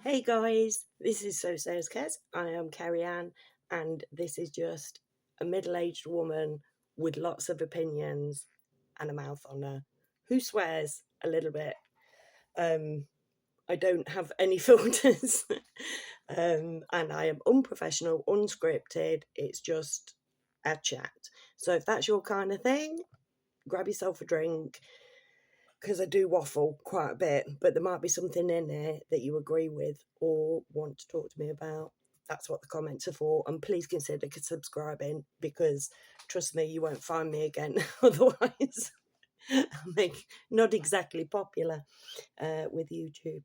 Hey guys, this is So Says Kez. I am Carrie Ann, and this is just a middle-aged woman with lots of opinions and a mouth on her who swears a little bit. I don't have any filters, and I am unprofessional, unscripted. It's just a chat. So if that's your kind of thing, grab yourself a drink, because I do waffle quite a bit, but there might be something in there that you agree with or want to talk to me about. That's what the comments are for. And please consider subscribing, because trust me, you won't find me again otherwise. I'm not exactly popular with YouTube.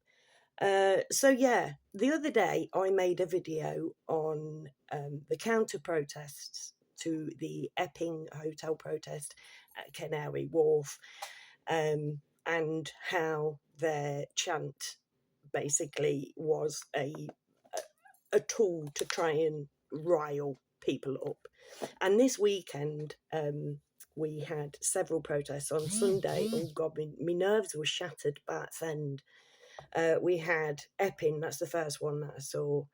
So yeah, the other day I made a video on the counter protests to the Epping hotel protest at Canary Wharf. And how their chant basically was a tool to try and rile people up. And this weekend, we had several protests. On Sunday, oh God, my nerves were shattered by the end. We had Epping, that's the first one that I saw.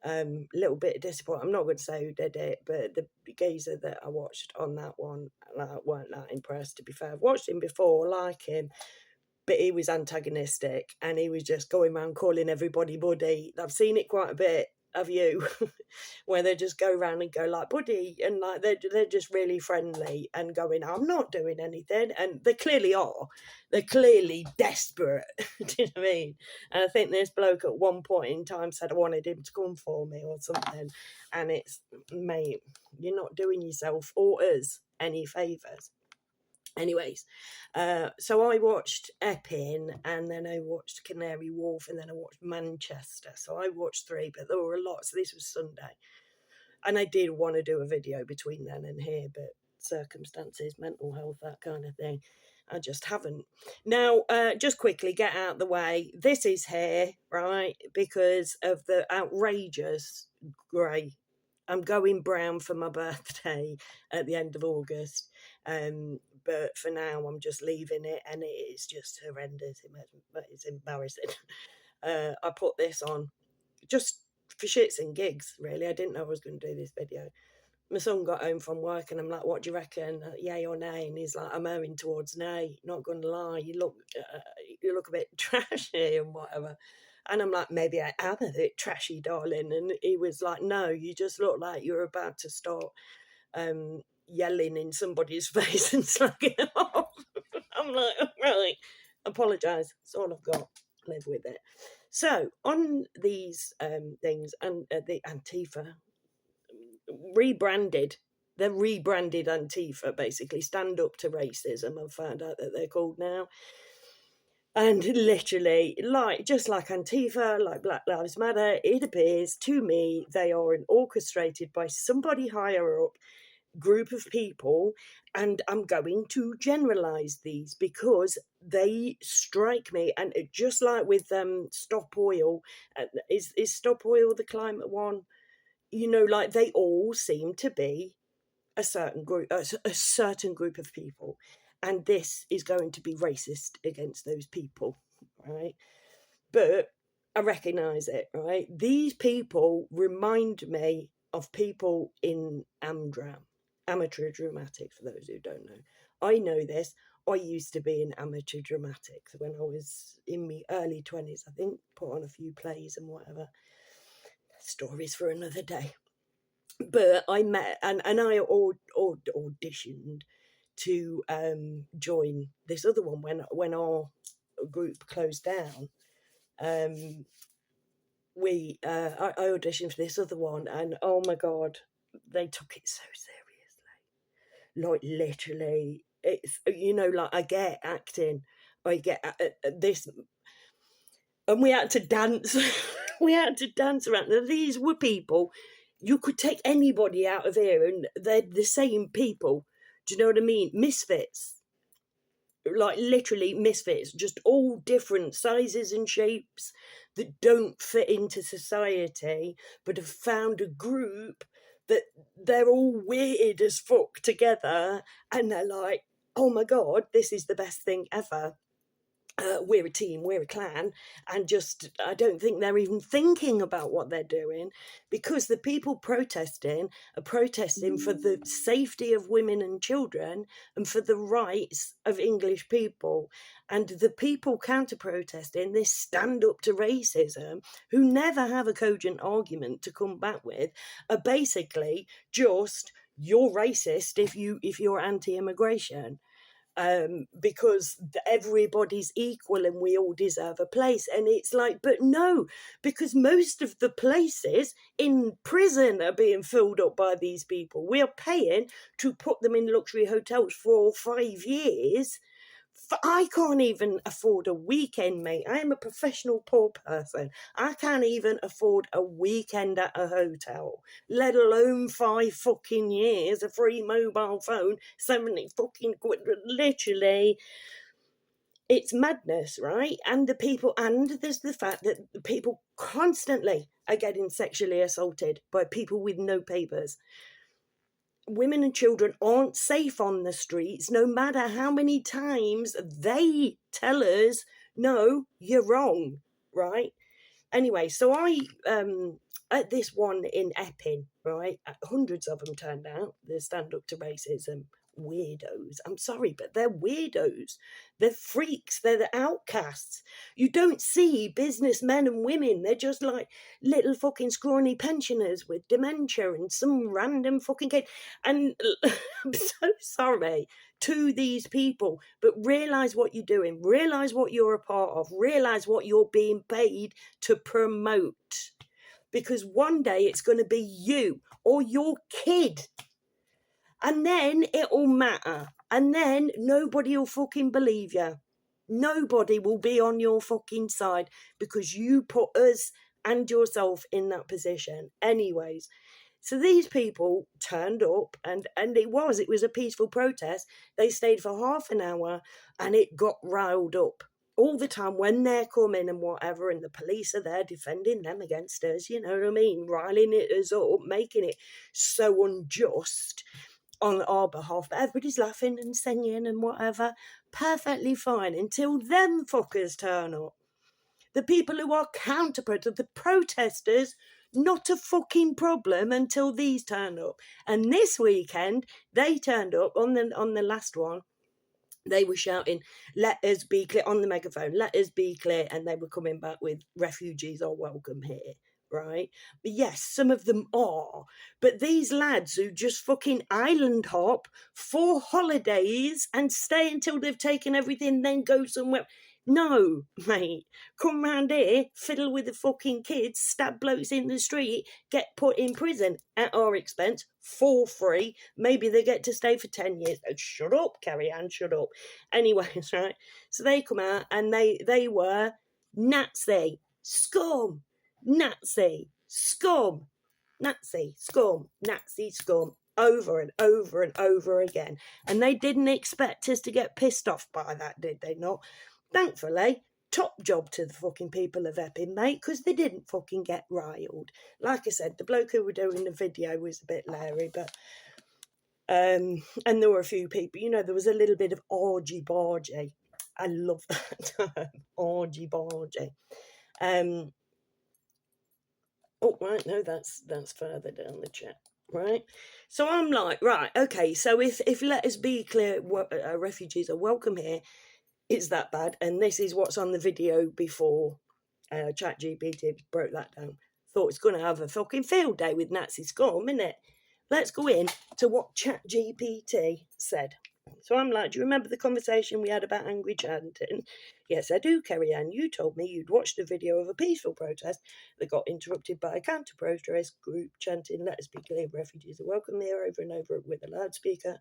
Little bit disappointed. I'm not going to say who did it, but the geezer that I watched on that one, I weren't that impressed, to be fair. I've watched him before, like him, but he was antagonistic and he was just going around calling everybody buddy. I've seen it quite a bit, have you? Where they just go around and go like buddy, and like they're just really friendly and going, I'm not doing anything, and they clearly are. They're clearly desperate. Do you know what I mean? And I think this bloke at one point in time said I wanted him to come for me or something, and it's, mate, you're not doing yourself or us any favours. Anyways, so I watched Epping, and then I watched Canary Wharf, and then I watched Manchester. So I watched 3, but there were a lot. So this was Sunday. And I did want to do a video between then and here, but circumstances, mental health, that kind of thing, I just haven't. Now, just quickly, get out the way. This is here, right, because of the outrageous grey. I'm going brown for my birthday at the end of August. But for now, I'm just leaving it, and it is just horrendous. It's embarrassing. I put this on just for shits and gigs, really. I didn't know I was going to do this video. My son got home from work, and I'm like, what do you reckon, yay or nay? And he's like, I'm erring towards nay, not going to lie. You look a bit trashy and whatever. And I'm like, maybe I am a bit trashy, darling. And he was like, no, you just look like you're about to start yelling in somebody's face and slagging them off. I'm like, right, apologise. That's all I've got. Live with it. So on these things, and the Antifa rebranded. They're rebranded Antifa, basically. Stand Up to Racism, I've found out that they're called now. And literally, just like Antifa, like Black Lives Matter, it appears to me they are an orchestrated by somebody higher up group of people, and I'm going to generalize these because they strike me. And just like with Stop Oil, is Stop Oil the climate one? You know, like they all seem to be a certain group of people, and this is going to be racist against those people, right? But I recognize it, right? These people remind me of people in amateur dramatics, for those who don't know. I know this. I used to be in amateur dramatics when I was in my early 20s, I think, put on a few plays and whatever. Stories for another day. But I met, and I auditioned to join this other one when our group closed down. I auditioned for this other one, and oh my God, they took it so seriously. Like literally, it's, you know, like I get acting, I get this, and we had to dance. We had to dance around. These were people, you could take anybody out of here and they're the same people. Do you know what I mean? Misfits. Like literally misfits, just all different sizes and shapes that don't fit into society, but have found a group that they're all weird as fuck together, and they're like, oh my God, this is the best thing ever. we're a team, we're a clan, and just, I don't think they're even thinking about what they're doing, because the people protesting are protesting for the safety of women and children and for the rights of English people. And the people counter-protesting this stand up to racism, who never have a cogent argument to come back with, are basically just, you're racist if you're anti-immigration. Because everybody's equal and we all deserve a place. And it's like, but no, because most of the places in prison are being filled up by these people. We are paying to put them in luxury hotels for 5 years. I can't even afford a weekend, mate. I am a professional poor person. I can't even afford a weekend at a hotel, let alone 5 fucking years, a free mobile phone, 70 fucking quid. Literally, it's madness, right? And there's the fact that the people constantly are getting sexually assaulted by people with no papers. Women and children aren't safe on the streets, no matter how many times they tell us, no, you're wrong, right? Anyway, so I, at this one in Epping, right, hundreds of them turned out, the stand up to racism weirdos. I'm sorry, but they're weirdos. They're freaks. They're the outcasts. You don't see businessmen and women. They're just like little fucking scrawny pensioners with dementia and some random fucking kid. And I'm so sorry to these people, but realise what you're doing. Realise what you're a part of. Realise what you're being paid to promote. Because one day it's going to be you or your kid. And then it'll matter. And then nobody will fucking believe you. Nobody will be on your fucking side because you put us and yourself in that position. Anyways, so these people turned up and it was a peaceful protest. They stayed for half an hour and it got riled up. All the time when they're coming and whatever, and the police are there defending them against us, you know what I mean? Riling us up, making it so unjust on our behalf, but everybody's laughing and singing and whatever, perfectly fine, until them fuckers turn up. The people who are counter-protesters, the protesters, not a fucking problem until these turn up. And this weekend, they turned up on the last one. They were shouting, let us be clear, on the megaphone, let us be clear, and they were coming back with, refugees are welcome here. Right? But yes, some of them are. But these lads who just fucking island hop for holidays and stay until they've taken everything, then go somewhere. No, mate. Come round here, fiddle with the fucking kids, stab blokes in the street, get put in prison at our expense for free. Maybe they get to stay for 10 years. Oh, shut up, Carrie Ann, shut up. Anyways, right? So they come out and they were Nazi, scum. Nazi, scum, Nazi, scum, Nazi, scum, over and over and over again. And they didn't expect us to get pissed off by that, did they not? Thankfully, top job to the fucking people of Epping, mate, because they didn't fucking get riled. Like I said, the bloke who were doing the video was a bit leery, but and there were a few people, you know, there was a little bit of argy-bargy. I love that term, argy-bargy. Oh, right, no, that's further down the chat, right? So I'm like, right, okay, so if let us be clear, refugees are welcome here, it's that bad, and this is what's on the video before Chat GPT broke that down. Thought it's going to have a fucking field day with Nazi scum, innit? Let's go in to what Chat GPT said. So I'm like, do you remember the conversation we had about angry chanting? Yes, I do, Carrie Ann. You told me you'd watched a video of a peaceful protest that got interrupted by a counter-protest group chanting, let us be clear, refugees are welcome here, over and over with a loudspeaker.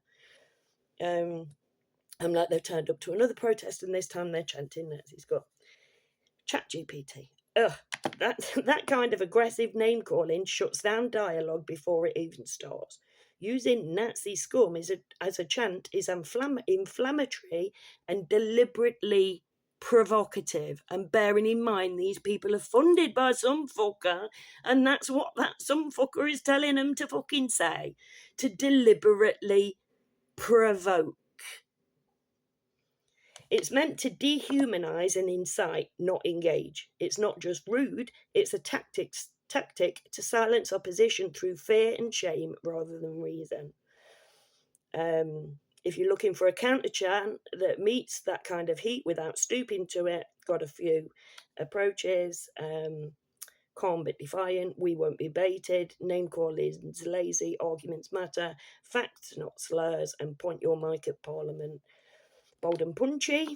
I'm like, they've turned up to another protest and this time they're chanting Nazi scum. Chat GPT. Ugh, that kind of aggressive name-calling shuts down dialogue before it even starts. Using Nazi scum as a chant is inflammatory and deliberately provocative. And bearing in mind, these people are funded by some fucker, and that's what that some fucker is telling them to fucking say. To deliberately provoke. It's meant to dehumanize and incite, not engage. It's not just rude, it's a tactic to silence opposition through fear and shame rather than reason. If you're looking for a counter chant that meets that kind of heat without stooping to it, got a few approaches. Calm but defiant, we won't be baited, name calling's lazy, arguments matter, facts not slurs, and point your mic at Parliament. Bold and punchy.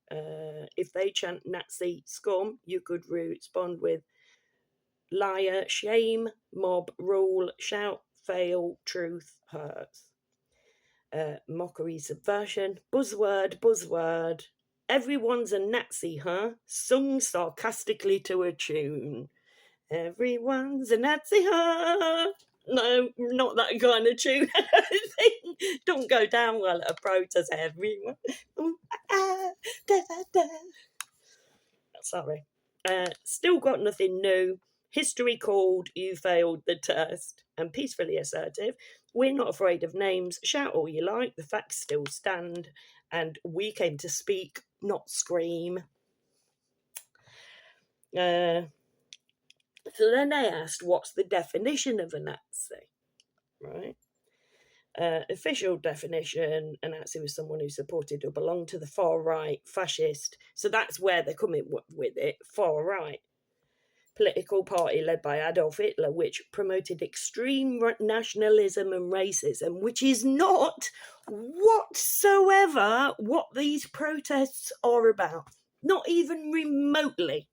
If they chant Nazi scum, you could respond with liar, shame, mob, rule, shout, fail, truth, hurts. Mockery, subversion, buzzword. Everyone's a Nazi, huh? Sung sarcastically to a tune. Everyone's a Nazi, huh? No, not that kind of tune. Don't go down well at a protest, everyone. Sorry. Still got nothing new. History called, you failed the test. And peacefully assertive, we're not afraid of names. Shout all you like, the facts still stand. And we came to speak, not scream. So then they asked, what's the definition of a Nazi? Right? Official definition, a Nazi was someone who supported or belonged to the far right, fascist. So that's where they're coming with it, far right. Political party led by Adolf Hitler, which promoted extreme nationalism and racism, which is not whatsoever what these protests are about. Not even remotely.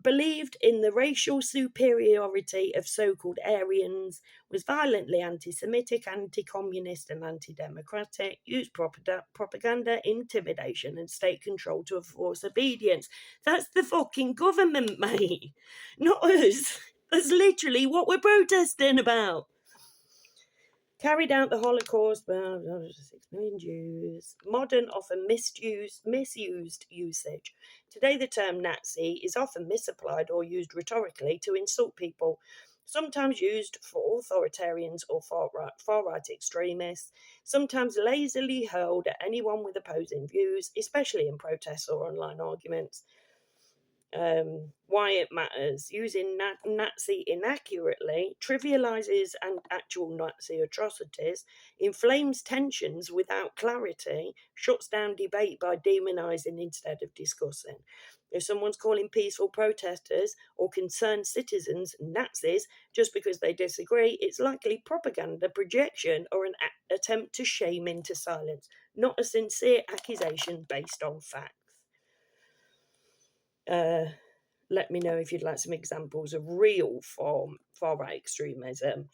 Believed in the racial superiority of so-called Aryans, was violently anti-Semitic, anti-communist and anti-democratic, used propaganda, intimidation and state control to enforce obedience. That's the fucking government, mate. Not us. That's literally what we're protesting about. Carried out the Holocaust, 6 million Jews. Modern, often misused usage. Today the term Nazi is often misapplied or used rhetorically to insult people, sometimes used for authoritarians or far-right extremists, sometimes lazily hurled at anyone with opposing views, especially in protests or online arguments. Why it matters. Using Nazi inaccurately trivializes actual Nazi atrocities, inflames tensions without clarity, shuts down debate by demonizing instead of discussing. If someone's calling peaceful protesters or concerned citizens Nazis just because they disagree, it's likely propaganda, projection, or an attempt to shame into silence, not a sincere accusation based on facts. Let me know if you'd like some examples of real far-right extremism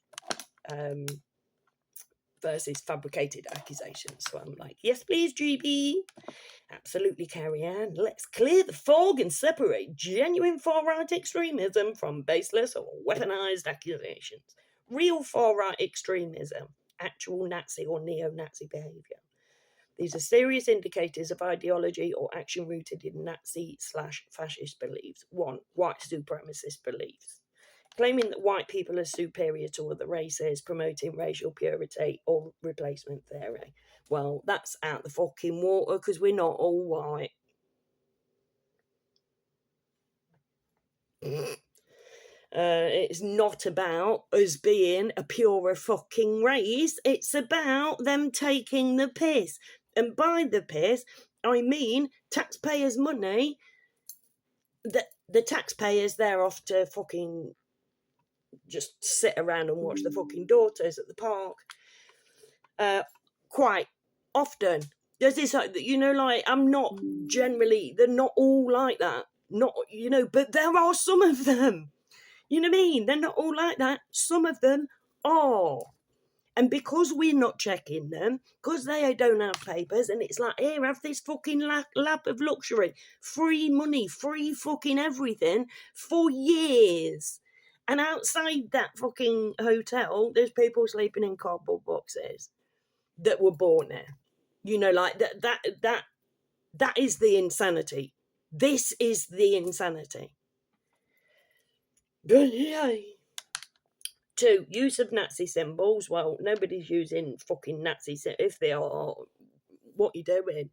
versus fabricated accusations. So I'm like, yes, please, GB. Absolutely, Carrie Ann. Let's clear the fog and separate genuine far-right extremism from baseless or weaponized accusations. Real far-right extremism, actual Nazi or neo-Nazi behaviour. These are serious indicators of ideology or action rooted in Nazi/fascist beliefs. 1. White supremacist beliefs. Claiming that white people are superior to other races, promoting racial purity or replacement theory. Well, that's out the fucking water because we're not all white. It's not about us being a purer fucking race. It's about them taking the piss. And by the piss, I mean taxpayers' money. The taxpayers, they're off to fucking just sit around and watch the fucking daughters at the park. Quite often. There's this, like, I'm not generally, they're not all like that. Not, but there are some of them. You know what I mean? They're not all like that. Some of them are. And because we're not checking them, because they don't have papers, and it's like, here, have this fucking lap of luxury. Free money, free fucking everything for years. And outside that fucking hotel, there's people sleeping in cardboard boxes that were born there. Like that is the insanity. This is the insanity. But yeah. 2, use of Nazi symbols. Well, nobody's using fucking Nazi symbols. If they are, what are you doing?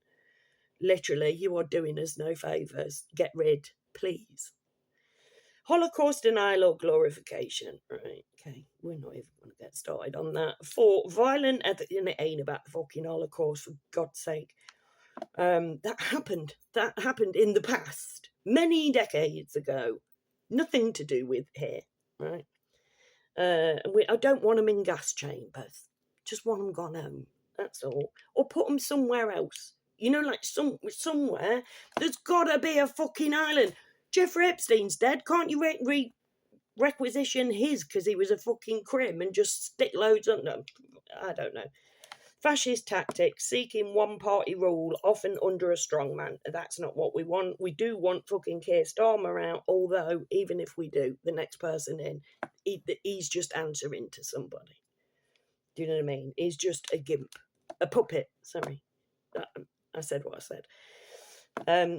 Literally, you are doing us no favours. Get rid, please. Holocaust denial or glorification. Right, okay, we're not even going to get started on that. 4, violent, and it ain't about the fucking Holocaust, for God's sake. That happened in the past, many decades ago. Nothing to do with here, right? I don't want them in gas chambers. Just want them gone home. That's all. Or put them somewhere else. You know, like somewhere. There's gotta be a fucking island. Jeffrey Epstein's dead. Can't you requisition his because he was a fucking crim and just stick loads on them? I don't know. Fascist tactics, seeking one-party rule, often under a strongman. That's not what we want. We do want fucking Keir Starmer out, although, even if we do, the next person in, he's just answering to somebody. Do you know what I mean? He's just a gimp. A puppet, sorry. I said what I said.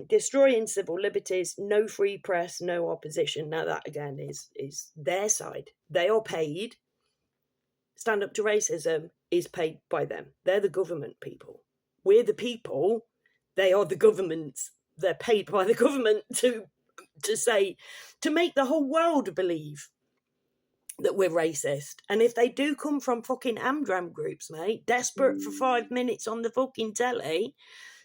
Destroying civil liberties, no free press, no opposition. Now that, again, is their side. They are paid. Stand up to racism is paid by them. They're the government people. We're the people. They are the governments. They're paid by the government to make the whole world believe that we're racist. And if they do come from fucking Amdram groups, mate, desperate for 5 minutes on the fucking telly,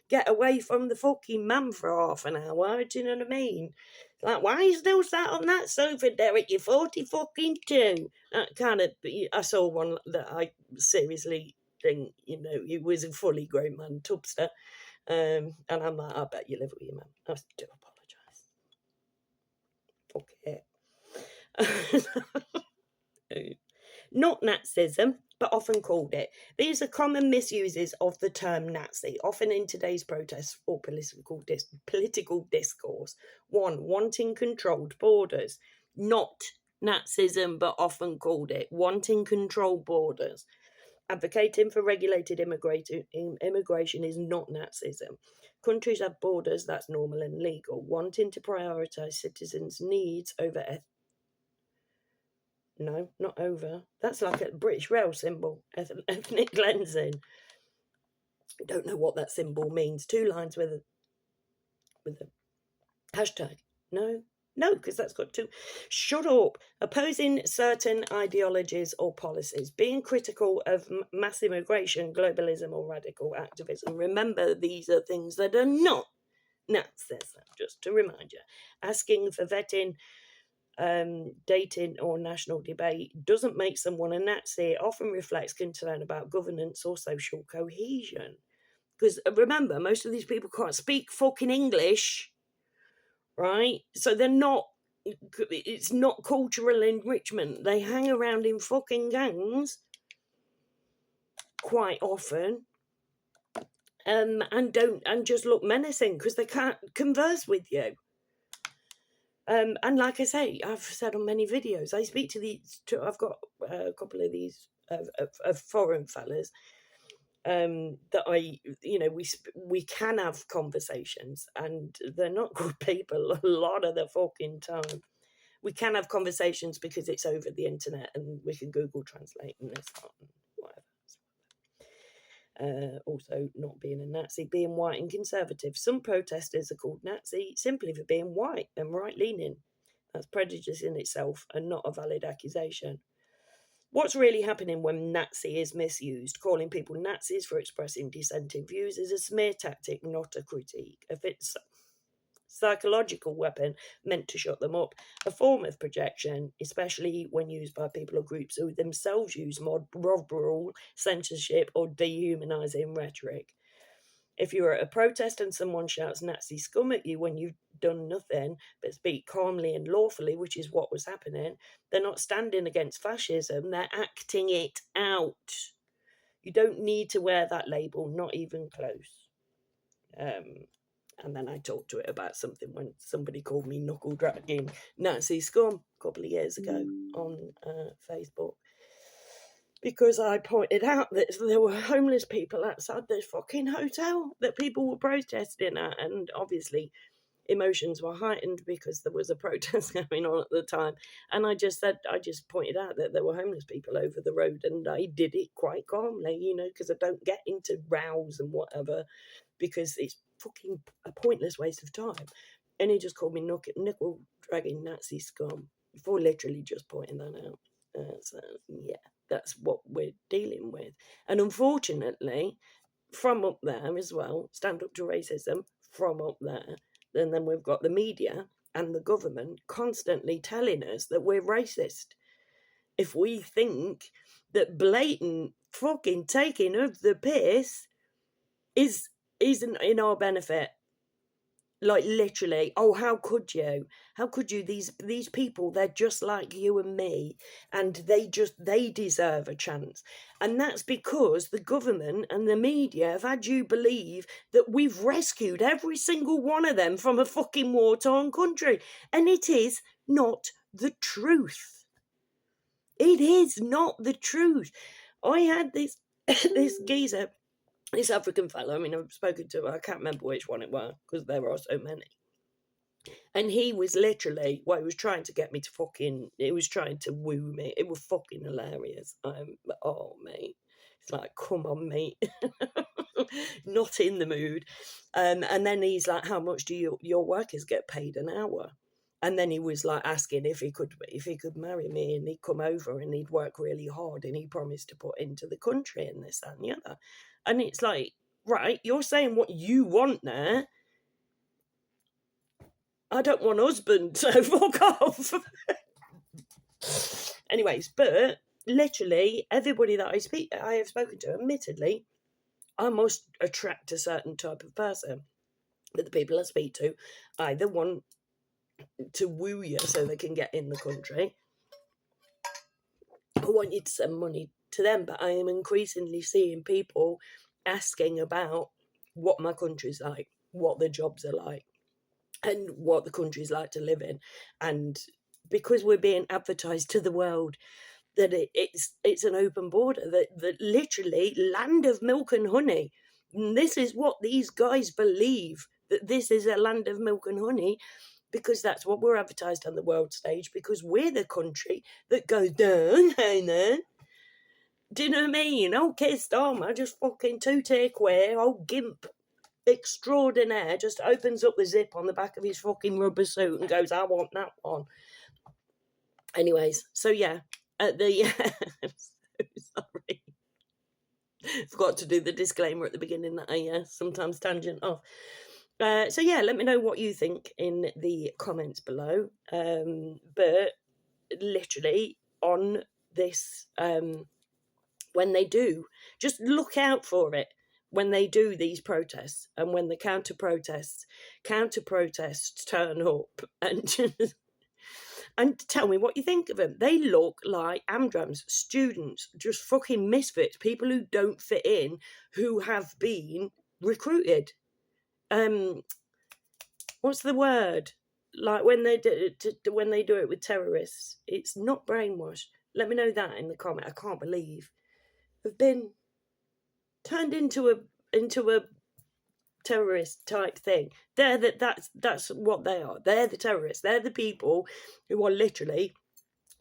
get away from the fucking man for half an hour. Do you know what I mean? Like, why are you still sat on that sofa, Derek? You're 40 fucking 2. That kind of, I saw one that I seriously think, you know, he was a fully grown man, Tubster. And I'm like, I bet you live with your man. I do apologise. Fuck it. Not Nazism, but often called it. These are common misuses of the term Nazi, often in today's protests or political discourse. 1, wanting controlled borders. Not Nazism, but often called it. Wanting controlled borders. Advocating for regulated immigration is not Nazism. Countries have borders, that's normal and legal. Wanting to prioritise citizens' needs over No, not over. That's like a British Rail symbol. Ethnic cleansing. I don't know what that symbol means. 2 lines with a hashtag. No, because that's got 2. Shut up. Opposing certain ideologies or policies. Being critical of mass immigration, globalism or radical activism. Remember, these are things that are not Nazism, just to remind you. Asking for vetting, dating or national debate doesn't make someone a Nazi. It often reflects concern about governance or social cohesion. Because remember, most of these people can't speak fucking English, right? So they're not, it's not cultural enrichment. They hang around in fucking gangs quite often, and just look menacing because they can't converse with you. And like I say, I've said on many videos, I speak to I've got a couple of these of foreign fellas that we can have conversations, and they're not good people a lot of the fucking time. We can have conversations because it's over the internet and we can Google Translate and this, that, and whatever. Also, not being a Nazi, being white and conservative. Some protesters are called Nazi simply for being white and right-leaning. That's prejudice in itself and not a valid accusation. What's really happening when Nazi is misused? Calling people Nazis for expressing dissenting views is a smear tactic, not a critique. If it's psychological weapon meant to shut them up, a form of projection, especially when used by people or groups who themselves use mob rule, censorship or dehumanising rhetoric. If you're at a protest and someone shouts Nazi scum at you when you've done nothing but speak calmly and lawfully, which is what was happening, they're not standing against fascism, they're acting it out. You don't need to wear that label, not even close. And then I talked to it about something when somebody called me knuckle dragging Nazi scum a couple of years ago on Facebook. Because I pointed out that there were homeless people outside this fucking hotel that people were protesting at. And obviously emotions were heightened because there was a protest going on at the time. And I just pointed out that there were homeless people over the road, and I did it quite calmly, you know, because I don't get into rows and whatever, because it's fucking a pointless waste of time. And he just called me nickel dragging Nazi scum for literally just pointing that out. So yeah, that's what we're dealing with. And unfortunately, from up there as well, stand up to racism from up there, and then we've got the media and the government constantly telling us that we're racist. If we think that blatant fucking taking of the piss isn't in our benefit. Like, literally, oh, how could you? How could you? These people, they're just like you and me, and they deserve a chance. And that's because the government and the media have had you believe that we've rescued every single one of them from a fucking war-torn country. And it is not the truth. It is not the truth. I had this this geezer, this African fellow, I mean, I've spoken to, I can't remember which one it was, because there are so many. And he was literally, well, he was trying to get me to fucking, he was trying to woo me. It was fucking hilarious. Oh, mate. It's like, come on, mate. Not in the mood. And then he's like, how much do your workers get paid an hour? And then he was like asking if he could marry me, and he'd come over and he'd work really hard, and he promised to put into the country and this, that and the other. And it's like, right, you're saying what you want there. I don't want a husband, so fuck off. Anyways, but literally everybody that I have spoken to, admittedly, I must attract a certain type of person. That the people I speak to either want to woo you so they can get in the country, I want you to send money to them. But I am increasingly seeing people asking about what my country's like, what the jobs are like, and what the country's like to live in. And because we're being advertised to the world that it's an open border, that literally land of milk and honey. And this is what these guys believe, that this is a land of milk and honey, because that's what we're advertised on the world stage, because we're the country that goes down, hey then. Do you know what I mean? Oh, Keir Starmer just fucking two-take away, old gimp extraordinaire, just opens up the zip on the back of his fucking rubber suit and goes, I want that one. Anyways, so yeah, I'm so sorry. Forgot to do the disclaimer at the beginning that I sometimes tangent off. So yeah, let me know what you think in the comments below. But literally on this, when they do, just look out for it when they do these protests, and when the counter protests turn up, and tell me what you think of them. They look like Amdrams, students, just fucking misfits, people who don't fit in, who have been recruited. What's the word? Like when they do it with terrorists, it's not brainwashed. Let me know that in the comment. I can't believe have been turned into a terrorist type thing. That's what they are. They're the terrorists. They're the people who are literally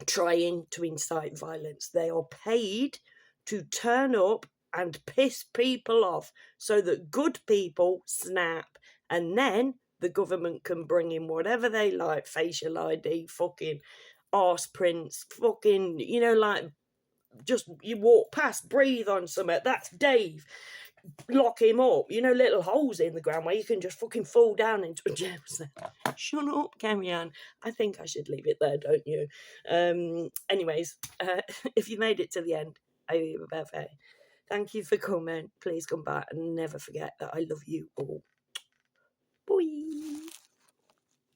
trying to incite violence. They are paid to turn up and piss people off so that good people snap, and then the government can bring in whatever they like, facial ID, fucking arse prints, fucking, you know, like, just you walk past, breathe on something, that's Dave, lock him up, you know, little holes in the ground where you can just fucking fall down into a jail cell. Shut up, carry on. I think I should leave it there, don't you? Anyways, if you made it to the end, I owe you a birthday. Thank you for coming. Please come back, and never forget that I love you all.